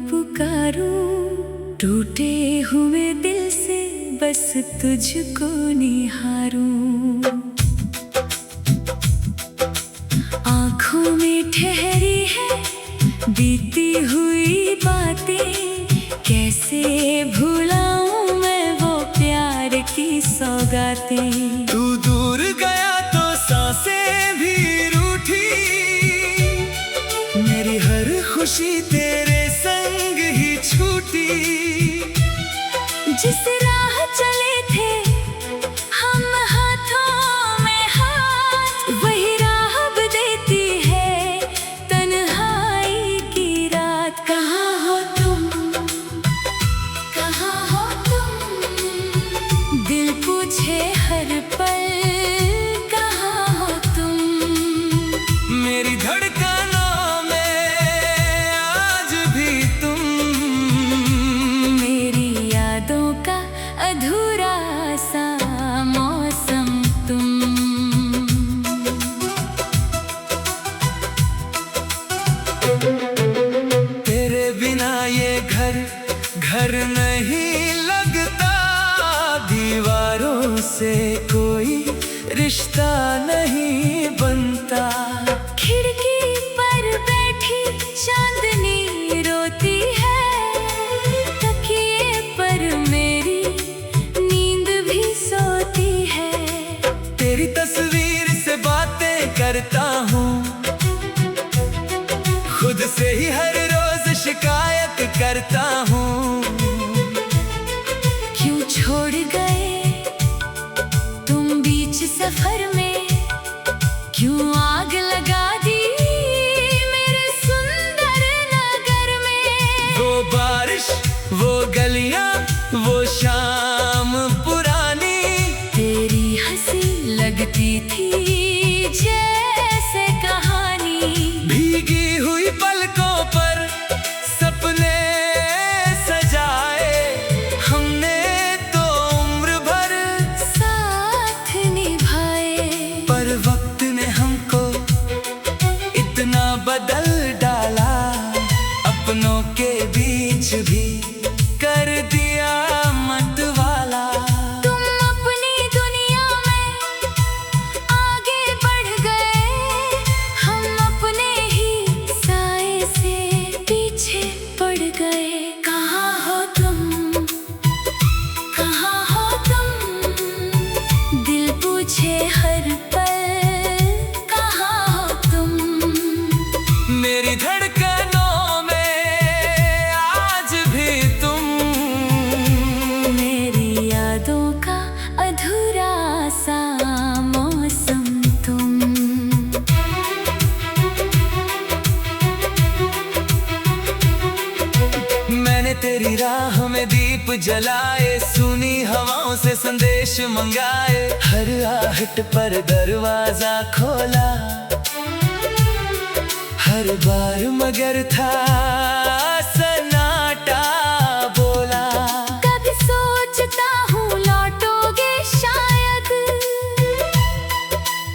पुकारूं, टूटे हुए दिल से बस तुझको निहारूं। आँखों में ठहरी है बीती हुई बातें, कैसे भुलाऊं मैं वो प्यार की सौगातें। तू दूर गया तो सांसें भी रूठी, मेरी हर खुशी तेरे संग ही छूटी। जिस राह चले थे हम हाथों में हाथ, वही राह अब देती है तन्हाई की रात। कहाँ हो तुम, कहाँ हो तुम, दिल पूछे हर पल कहाँ हो तुम। मेरी धड़कनों में आज भी तुम, मेरी यादों का अधूरा सा मौसम तुम। तेरे बिना ये घर नहीं लगता, दीवारों से कोई रिश्ता नहीं बनता। खिड़की पर बैठी चांदनी रोती है, तकिए पर मेरी नींद भी सोती है। तेरी तस्वीर से बातें करता हूँ, खुद से ही हर रोज शिकायत करता हूँ। क्यों छोड़ गए तुम बीच सफर में, क्यों आग लगा दी मेरे सुंदर नगर में। वो बारिश, वो गलियां, वो शाम पुरानी, तेरी हंसी लगती थी जैसे कहानी। भीगी हुई पलकों पर सपने सजाए, हमने तो उम्र भर साथ निभाए। पर वक्त ने हमको इतना बदल डाला, अपनों के बीच भी कर दिया मतवाला। तुम अपनी दुनिया में आगे बढ़ गए, हम अपने ही साए से पीछे पड़ गए। कहाँ हो तुम, कहाँ हो तुम, दिल पूछे हर पल कहाँ हो तुम। मेरी धड़कनों में आज भी तुम, मेरी यादों का अधूरा सा मौसम तुम। मैंने तेरी राह में दीप जलाए, सुनी हवाओं से संदेश मंगाए, हर आहट पर दरवाजा खोला, हर बार मगर था सन्नाटा बोला। कभी सोचता हूँ लौटोगे शायद,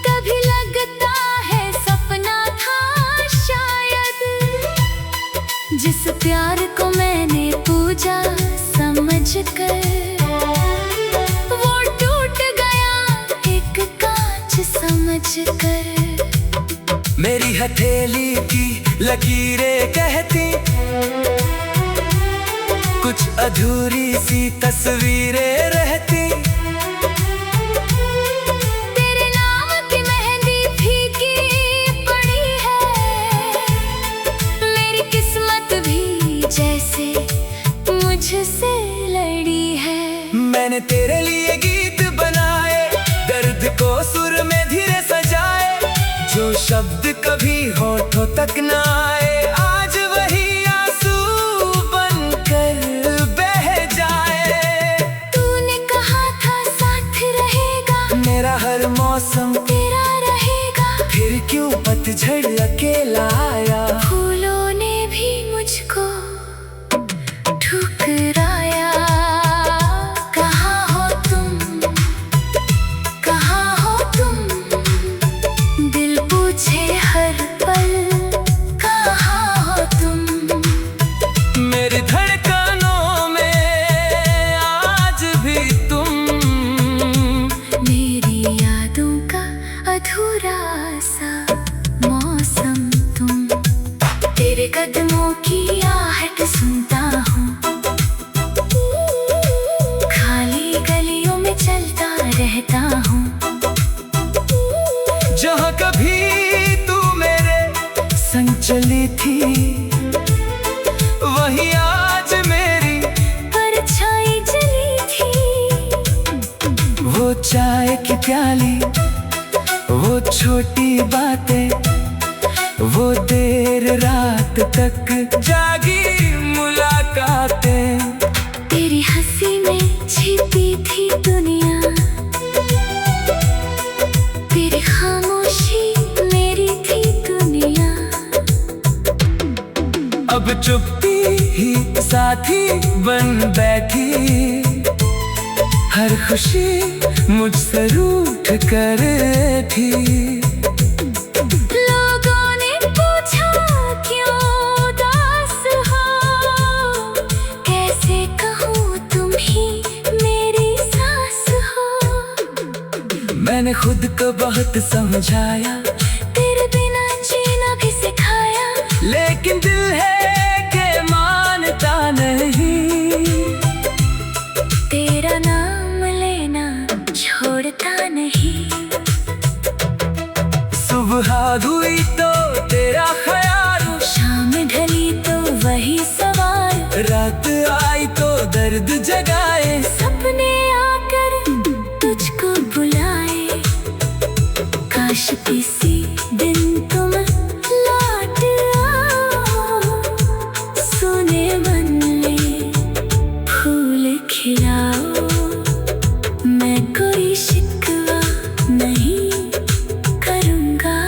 कभी लगता है सपना था शायद। जिस प्यार को मैंने पूजा समझ कर, वो टूट गया एक कांच समझ कर। मेरी हथेली की लकीरें कहती, कुछ अधूरी सी तस्वीरें रहती। तेरे नाम की मेहंदी फीकी पड़ी है, मेरी किस्मत भी जैसे मुझसे लड़ी है। मैंने तेरे लिए गीत बनाए, दर्द को सुर में धीरे सजाए, जो शब्द कभी होठों तक न आए, आज वही आंसू बनकर बह जाए। तूने कहा था साथ रहेगा, मेरा हर मौसम तेरा रहेगा, फिर क्यों पतझड़ अकेला आया। फूलों ने भी मुझको ठुकराया। कहाँ हो तुम, कहाँ हो तुम, दिल पूछे हर पल कहाँ हो तुम। रहता हूँ। जहाँ कभी तू मेरे संग चली थी, वही आज मेरी परछाई जली थी। वो चाय की प्याली, वो छोटी बातें, वो देर रात तक जागी मुलाकातें। तेरी हंसी में छिपी थी दुनिया, तेरी खामोशी मेरी थी दुनिया। अब चुप्पी ही साथी बन बैठी, हर खुशी मुझसे रूठ कर थी। लोगों ने पूछा क्यों उदास हो, कैसे कहूँ तुम ही मेरी सांस हो। मैंने खुद को बहुत समझाया, तेरे बिना जीना भी सिखाया, लेकिन दिल है कि मानता नहीं। तेरा नाम लेना छोड़ता नहीं। सुबह हुई तो तेरा ख्याल, शाम ढली तो वही सवाल, रात आई तो दर्द जगाए। सपने आकर तुझको बुलाए, काश किसी दिन तुम लौट आओ। सुने मन में फूल खिलाओ, मैं कोई शिकवा नहीं करूँगा।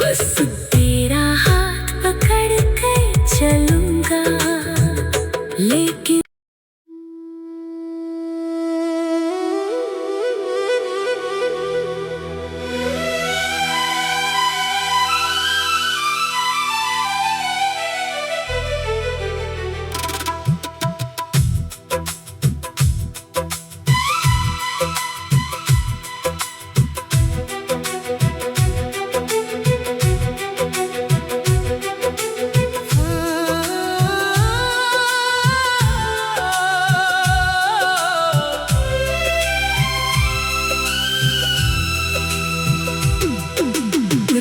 बस तेरा हाथ पकड़ कर चलूँगा, लेकिन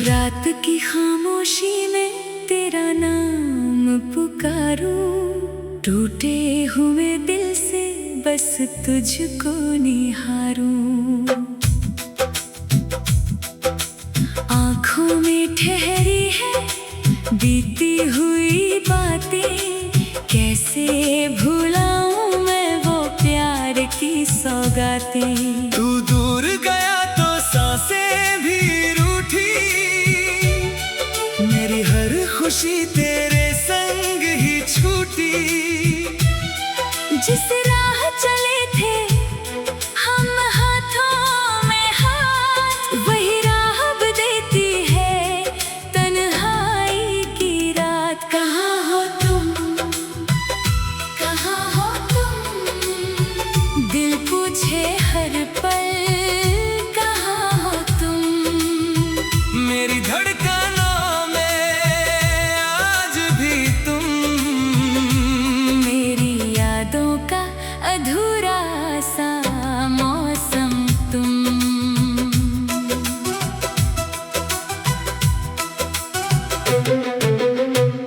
रात की खामोशी में तेरा नाम पुकारूं, टूटे हुए दिल से बस तुझको निहारूं। आँखों में ठहरी है बीती हुई बातें, कैसे भुलाऊं मैं वो प्यार की सौगातें। तू दूर गया तो सांसें भी रूठी, मेरी हर खुशी तेरे संग ही छूटी। जिस राह चले थे हम हाथों में हाथ, वही राह अब देती है तन्हाई की रात। कहाँ हो तुम, कहाँ हो तुम, दिल पूछे हर पल कहाँ हो तुम। मेरी धड़कनों में आज भी तुम, मेरी यादों का अधूरा सा मौसम तुम।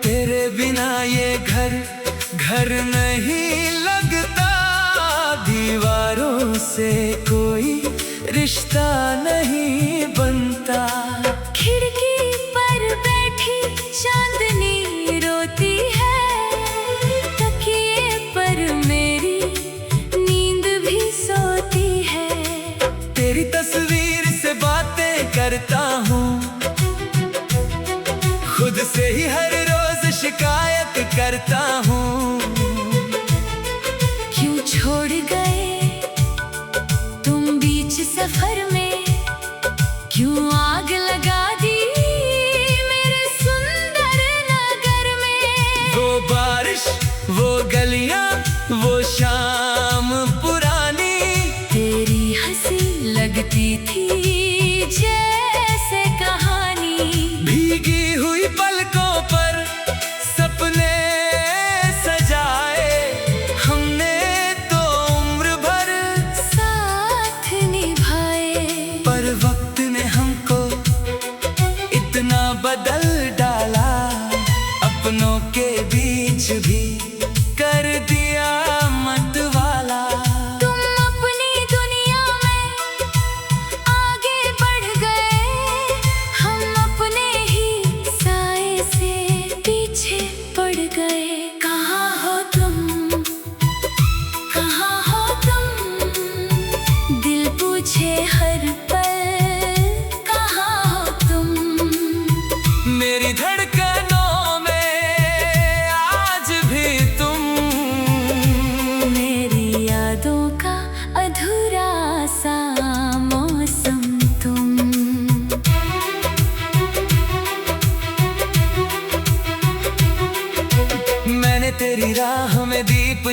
तेरे बिना ये घर नहीं लगता, दीवारों से कोई रिश्ता नहीं बनता। खिड़की पर बैठी चांदनी रोती है, तकिए पर मेरी नींद भी सोती है। तेरी तस्वीर से बातें करता हूँ, खुद से ही हर रोज शिकायत करता हूँ। क्यों छोड़ गए तुम बीच सफर में, क्यों आग लगा दी मेरे सुंदर नगर में। वो बारिश, वो गलियां, वो शाम पुरानी, तेरी हंसी लगती थी जैसे कहानी। भीगी हुई पलकों पर सपने सजाए, हमने तो उम्र भर साथ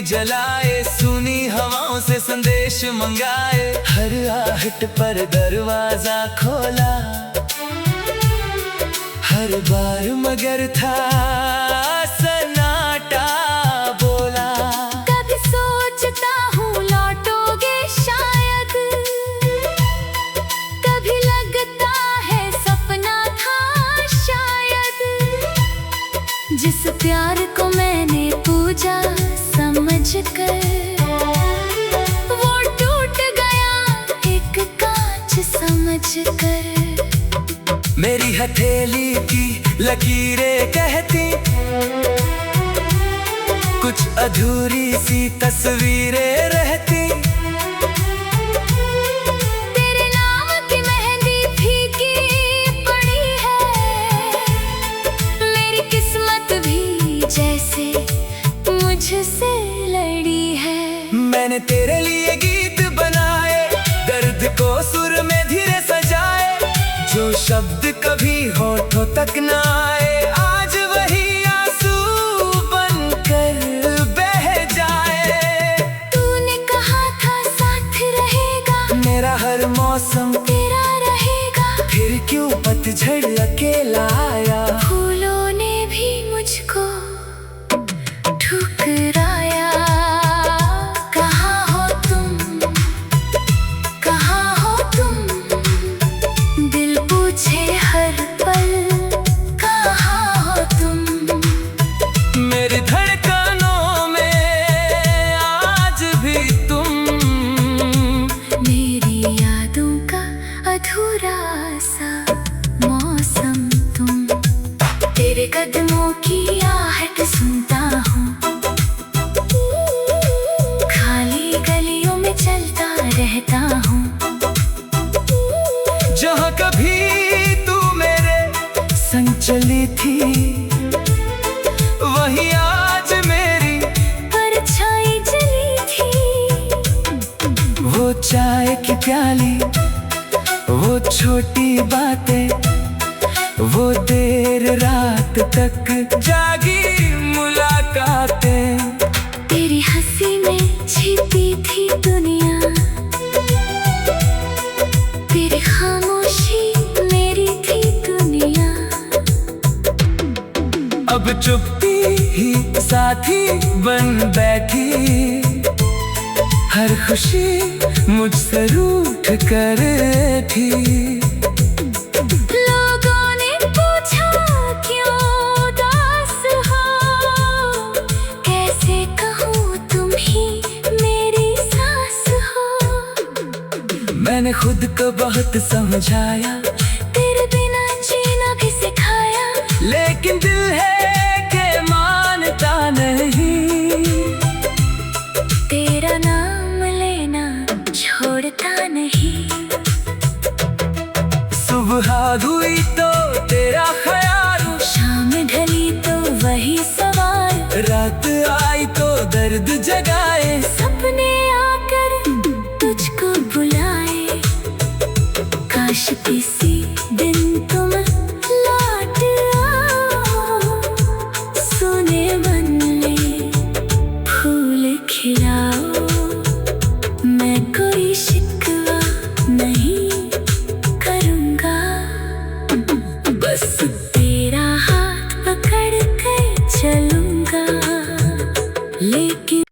जलाए, सुनी हवाओं से संदेश मंगाए, हर आहट पर दरवाजा खोला, हर बार मगर था सन्नाटा बोला। कभी सोचता हूँ लौटोगे शायद, कभी लगता है सपना था शायद। जिस प्यार को मैंने पूजा समझ कर, वो टूट गया एक कांच समझ कर। मेरी हथेली की लकीरें कहती, कुछ अधूरी सी तस्वीरें रहती। तेरे नाम की मेहंदी फीकी पड़ी है, मेरी किस्मत भी जैसे मुझसे लड़ी है। मैंने तेरे लिए गीत बनाए, दर्द को सुर में धीरे सजाए, जो शब्द कभी होठों तक न आए, आज वही आंसू बनकर बह जाए। तूने कहा था साथ रहेगा, मेरा हर मौसम तेरा रहेगा, फिर क्यों पतझड़ अकेला आया। फूलों ने भी मुझको ठुकराया। कहाँ हो तुम, कहाँ हो तुम, दिल पूछे हर पल कहाँ हो तुम। मेरी धड़कनों में आज भी तुम, मेरी यादों का अधूरा सा मौसम तुम। तेरे कदमों की आहट सुनता हूँ, खाली गलियों में चलता रहता हूँ। जहाँ कभी तू मेरे संग चली थी, वही आज मेरी परछाई जली थी। वो चाय की प्याली, वो छोटी बातें, वो देर रात तक जागी मुलाकातें। तेरी हंसी में छिपी थी दुनिया, तेरी खामोशी मेरी थी दुनिया। अब चुप्पी ही साथी बन बैठी, हर खुशी मुझसे रूठ कर थी। लोगों ने पूछा क्यों उदास हो, कैसे कहूँ तुम ही मेरी सांस हो। मैंने खुद को बहुत समझाया, तेरे बिना जीना भी सिखाया, लेकिन दिल है कि मानता नहीं। तेरा नाम लेना छोड़ता नहीं। सुबह हुई तो तेरा ख्याल, शाम ढली तो वही सवाल, रात आई तो दर्द जगाए। सपने आकर तुझको बुलाए, काश किसी दिन तुम लौट आओ। सुने मन में फूल खिलाओ, मैं कोई शिकवा नहीं करूँगा, बस तेरा हाथ पकड़ कर चलूँगा। लेकिन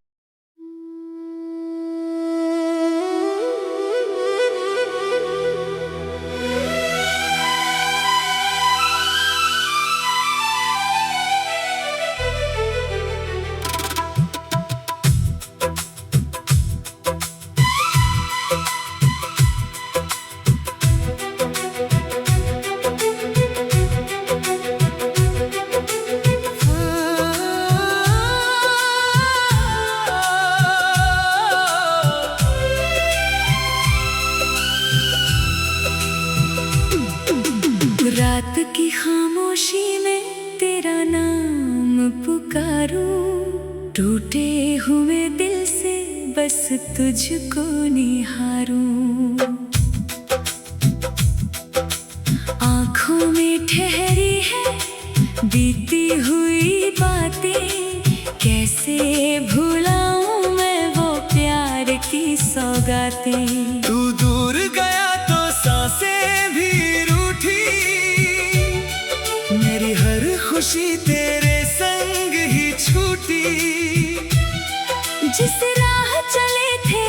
रात की खामोशी में तेरा नाम पुकारूं, टूटे हुए दिल से बस तुझको निहारूं। आँखों में ठहरी है बीती हुई बातें, कैसे भुलाऊं सौगातें। तू दूर गया तो सांसें भी रूठी, मेरी हर खुशी तेरे संग ही छूटी। जिस राह चले थे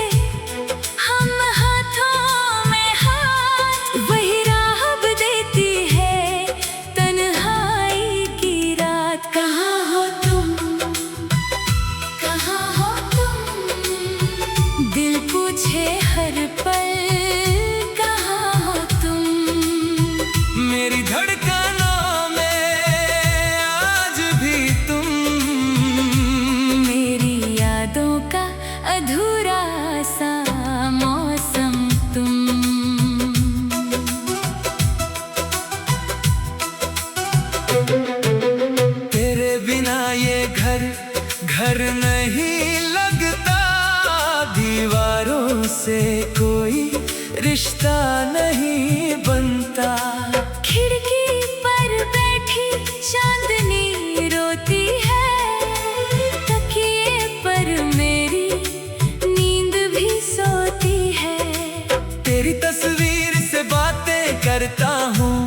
हम हाथों में हाथ, वही राह अब देती है तन्हाई की रात। कहाँ हो तुम, कहाँ हो तुम, दिल पूछे हर पल कहाँ हो तुम। मेरी धड़कनों में आज भी तुम, मेरी यादों का अधूरा सा मौसम तुम। तेरे बिना ये घर नहीं लगता, दीवारों से कोई रिश्ता नहीं बनता। खिड़की पर बैठी चांदनी रोती है, तकिए पर मेरी नींद भी सोती है। तेरी तस्वीर से बातें करता हूँ,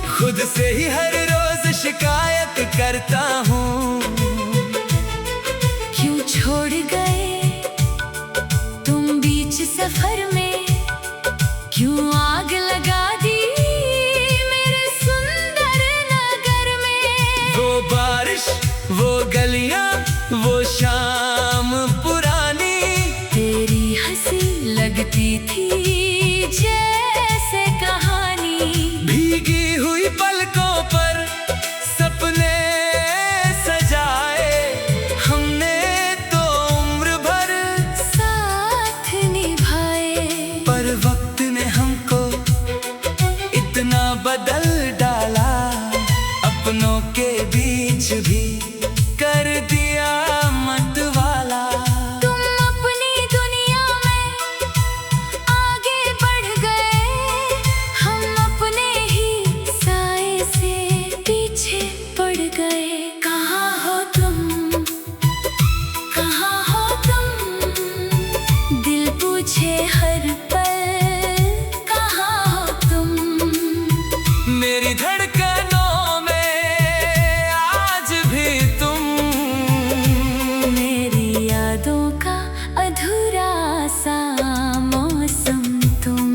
खुद से ही हर रोज शिकायत करता हूँ। क्यों छोड़ गए तुम बीच सफर में, क्यों आग लगा दी मेरे सुंदर नगर में। वो बारिश, वो गलियां, वो शाम पुरानी, तेरी हंसी लगती थी जैसे कहानी। भीगी हुई पलकों पर सपने सजाए, हमने तो उम्र भर साथ निभाए। पर वक्त ने हमको इतना बदल डाला, अपनों के बीच भी कर दिया मतवाला। तुम अपनी दुनिया में आगे बढ़ गए, हम अपने ही साए से पीछे पड़ गए। कहाँ हो तुम, कहाँ हो तुम, दिल पूछे हर पल कहाँ हो तुम। मेरी धड़कनों में आज भी तुम, मेरी यादों का अधूरा सा मौसम तुम।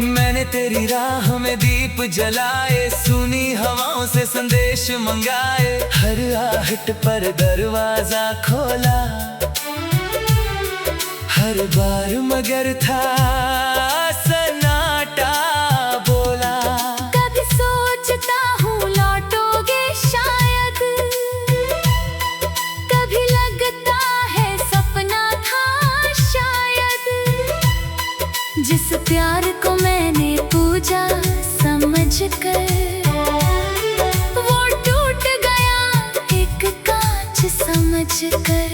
मैंने तेरी राह में दीप जलाए, सुनी हवाओं से संदेश मंगाए, हर आहट पर दरवाजा खोला, हर बार मगर था सन्नाटा बोला। कभी सोचता हूँ लौटोगे शायद, कभी लगता है सपना था शायद। जिस प्यार को मैंने पूजा समझ कर, वो टूट गया एक कांच समझ कर।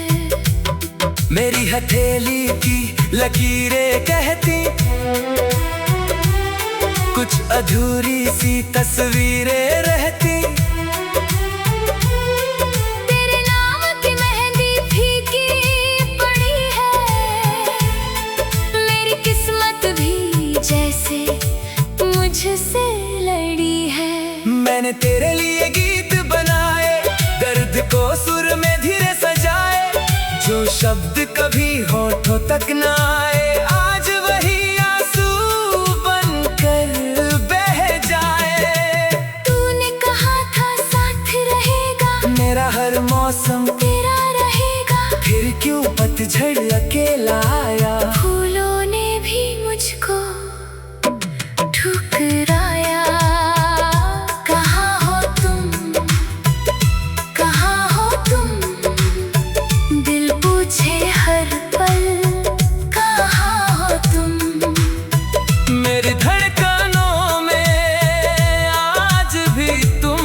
मेरी हथेली की लकीरें कहती, कुछ अधूरी सी तस्वीरें रहती। तेरे नाम की मेहंदी फीकी पड़ी है, मेरी किस्मत भी जैसे मुझसे लड़ी है। मैंने तेरे लिए गीत बनाए, दर्द को सुर में धीरे सजाए, जो शब्द कभी होठों तक न आए, आज वही आंसू बनकर बह जाए। तूने कहा था साथ रहेगा, मेरा हर मौसम तेरा रहेगा, फिर क्यों पतझड़ अकेला आया। फूलों ने भी मुझको ठुकराया। कहाँ हो तुम, कहाँ हो तुम, दिल पूछे हर पल कहाँ हो तुम। मेरी धड़कनों में आज भी तुम,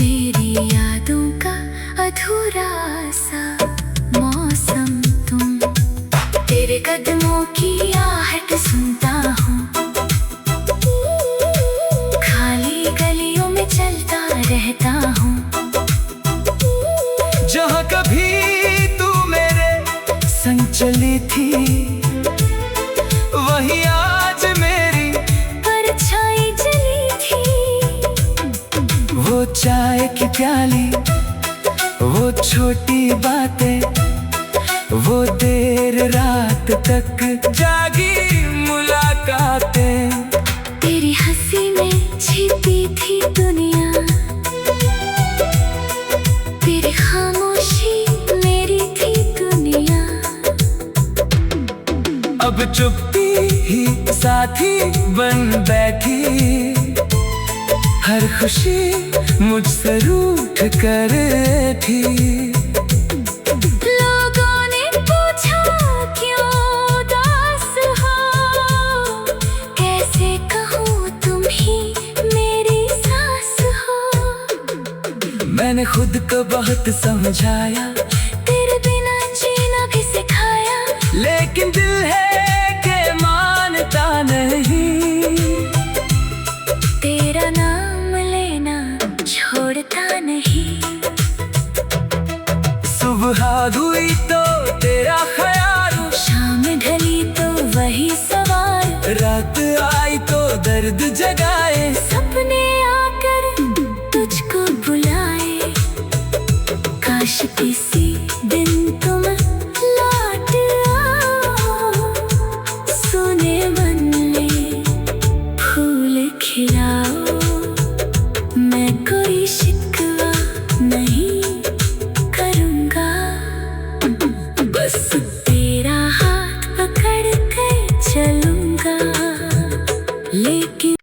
मेरी यादों का अधूरा सा मौसम तुम। रहता हूँ। जहाँ कभी तू मेरे संग चली थी, वही आज मेरी परछाई जली थी। वो चाय की प्याली, वो छोटी बातें, वो देर रात तक जागी मुलाकातें। तेरी हंसी में छिपी थी दुनिया, तेरी खामोशी मेरी थी दुनिया। अब चुप्पी ही साथी बन बैठी, हर खुशी मुझसे रूठ कर थी। लोगों ने पूछा क्यों उदास हो, कैसे कहूँ तुम ही मेरी सास हो। मैंने खुद को बहुत समझाया, तेरे बिना जीना भी सिखाया, लेकिन दिल है कि मानता नहीं। तेरा नाम लेना छोड़ता नहीं। सुबह हुई तो तेरा ख्याल, शाम ढली तो वही सवाल, रात आई तो दर्द जगाए। सपने आकर तुझको बुलाए, काश किसी दिन तुम लौट आओ। सोने मन में फूल खिलाओ, मैं कोई शिकवा नहीं करूँगा। बस तेरा हाथ पकड़ कर चलूँगा, लेकिन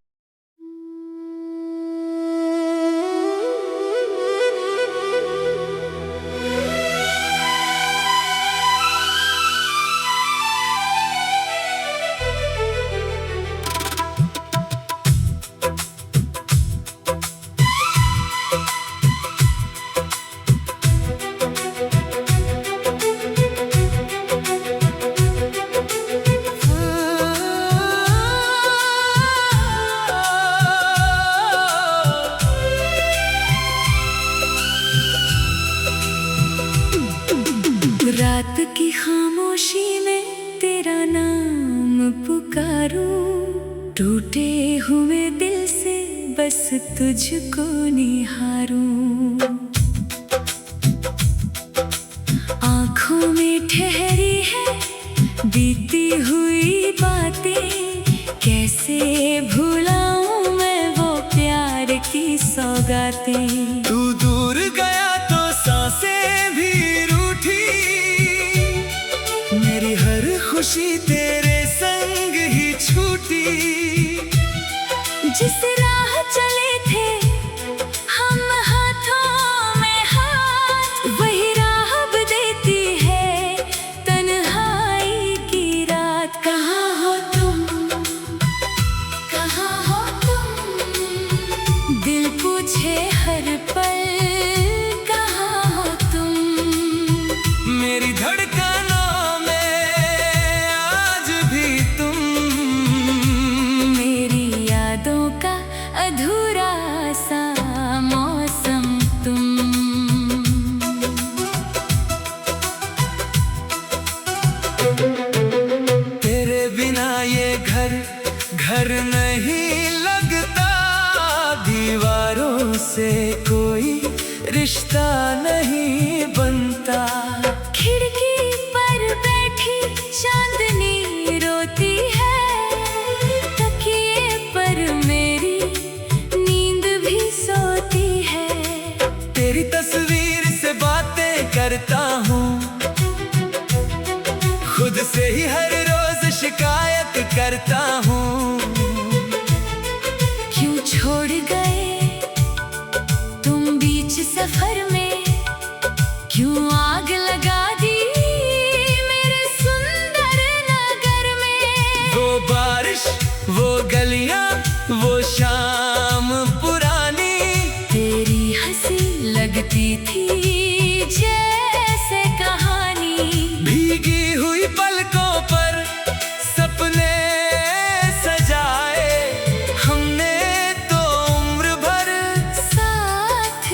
रात की खामोशी में तेरा नाम पुकारूं, टूटे हुए दिल से बस तुझको निहारूं। आँखों में ठहरी है बीती हुई बातें, कैसे भुलाऊं मैं वो प्यार की सौगातें। तू दूर गया तो सांसें भी रूठी, मेरी हर खुशी तेरे संग ही छूटी। जिस राह चले थे हम हाथों में हाथ, वही राह अब देती है तन्हाई की रात। कहाँ हो तुम, कहाँ हो तुम, दिल पूछे हर पल कहाँ हो तुम। मेरी धड़कनों में आज भी तुम, मेरी यादों का अधूरा सा मौसम तुम। तेरे बिना ये घर घर नहीं लगता, दीवारों से कोई रिश्ता नहीं बनता। खिड़की पर बैठी चांदनी रोती है, तकिए पर मेरी नींद भी सोती है। तेरी तस्वीर से बातें करता हूँ, खुद से ही हर रोज शिकायत करता हूँ। क्यों छोड़ गए तुम बीच सफर में, क्यों आग लगा दी मेरे सुंदर नगर में। वो बारिश, वो गलियां, वो शाम पुरानी, तेरी हंसी लगती थी जैसे कहानी। भीगी हुई पलकों पर सपने सजाए, हमने तो उम्र भर साथ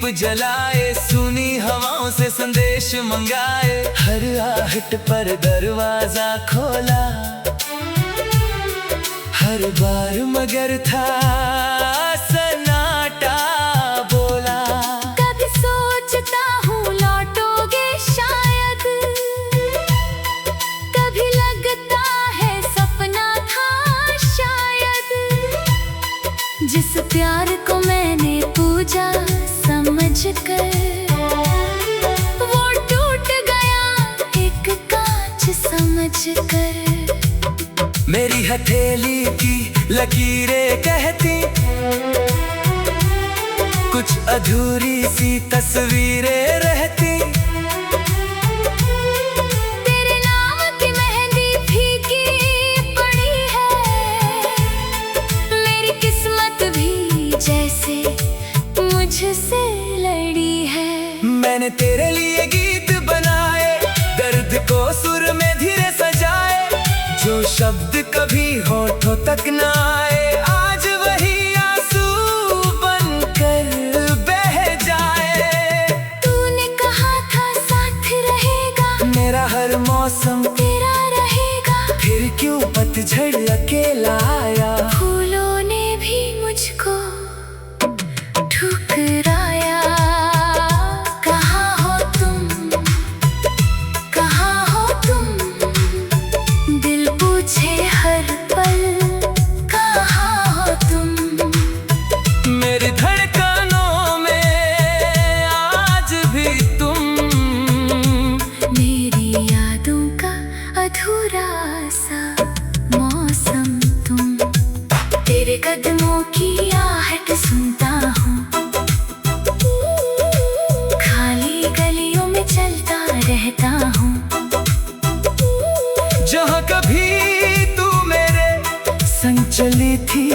दीप जलाए, सुनी हवाओं से संदेश मंगाए, हर आहट पर दरवाजा खोला, हर बार मगर था सन्नाटा बोला। कभी सोचता हूँ लौटोगे शायद, कभी लगता है सपना था शायद। जिस प्यार को मैंने पूजा समझ कर, वो टूट गया एक कांच समझ कर। मेरी हथेली की लकीरें कहती, कुछ अधूरी सी तस्वीरें रहती। तेरे नाम की मेहंदी फीकी पड़ी है, मेरी किस्मत भी जैसे मुझसे लड़ी है। मैंने तेरे लिए गीत बनाए, दर्द को सुर में धीरे सजाए, जो शब्द कभी होठों तक न आए, आज वही आंसू बनकर बह जाए। तूने कहा था साथ रहेगा, मेरा हर मौसम तेरा रहेगा, फिर क्यों पतझड़ अकेला आया। फूलों ने भी मुझको ठुकराया। कहाँ हो तुम, कहाँ हो तुम, दिल पूछे हर पल कहाँ हो तुम। मेरी धड़कनों में आज भी तुम, मेरी यादों का अधूरा सा मौसम तुम। तेरे कदमों की आहट सुनता हूँ, खाली गलियों में चलता रहता हूँ। जहाँ कभी तू मेरे संग चली थी,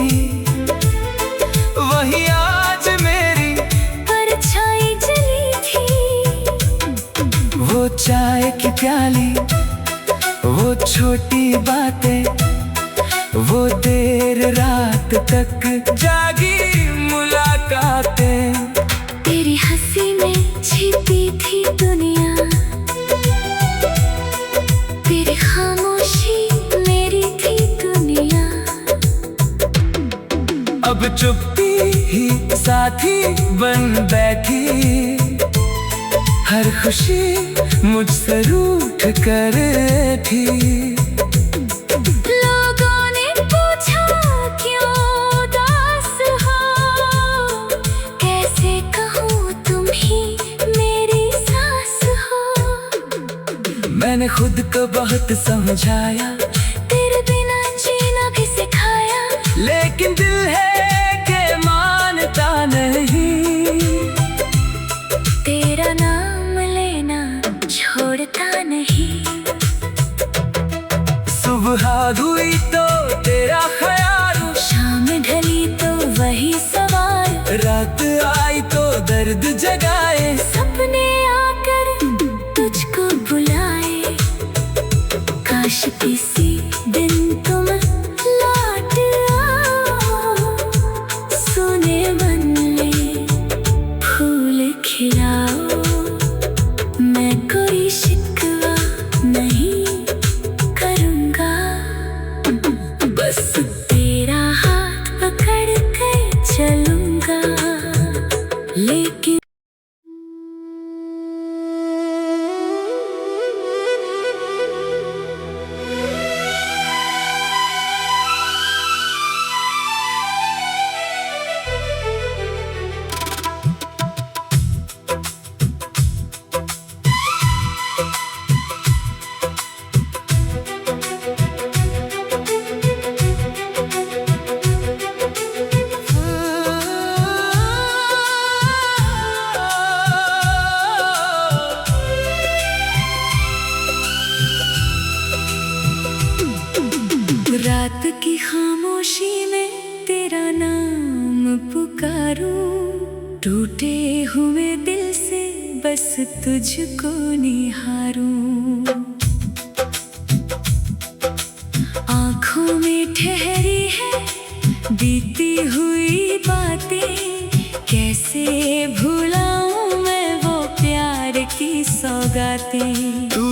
वही आज मेरी परछाई जली थी। वो चाय की प्याली, वो छोटी बातें, वो देर रात तक जागी मुलाकातें। तेरी हंसी में छिपी थी दुनिया, तेरी खामोशी मेरी थी दुनिया। अब चुप्पी ही साथी बन बैठी, हर खुशी मुझसे रूठ कर थी। लोगों ने पूछा क्यों उदास हो, कैसे कहूँ तुम ही मेरी सांस हो। मैंने खुद को बहुत समझाया, तेरे बिना जीना भी सिखाया, लेकिन दिल है कि मानता नहीं। तेरा नाम लेना छोड़ता नहीं। सुबह हुई तो तेरा ख्याल, शाम ढली तो वही सवाल, रात आई तो दर्द जगाए। सपने आकर तुझको बुलाए, काश किसी दिन तुम लौट आओ। सुने मन में फूल खिलाओ, मैं कोई शिकवा नहीं करूँगा, बस तेरा हाथ पकड़ कर चलूँगा। लेकिन रात की खामोशी में तेरा नाम पुकारूं, टूटे हुए दिल से बस तुझको निहारूं। आँखों में ठहरी है बीती हुई बातें, कैसे भुलाऊं मुस्कुराते। तू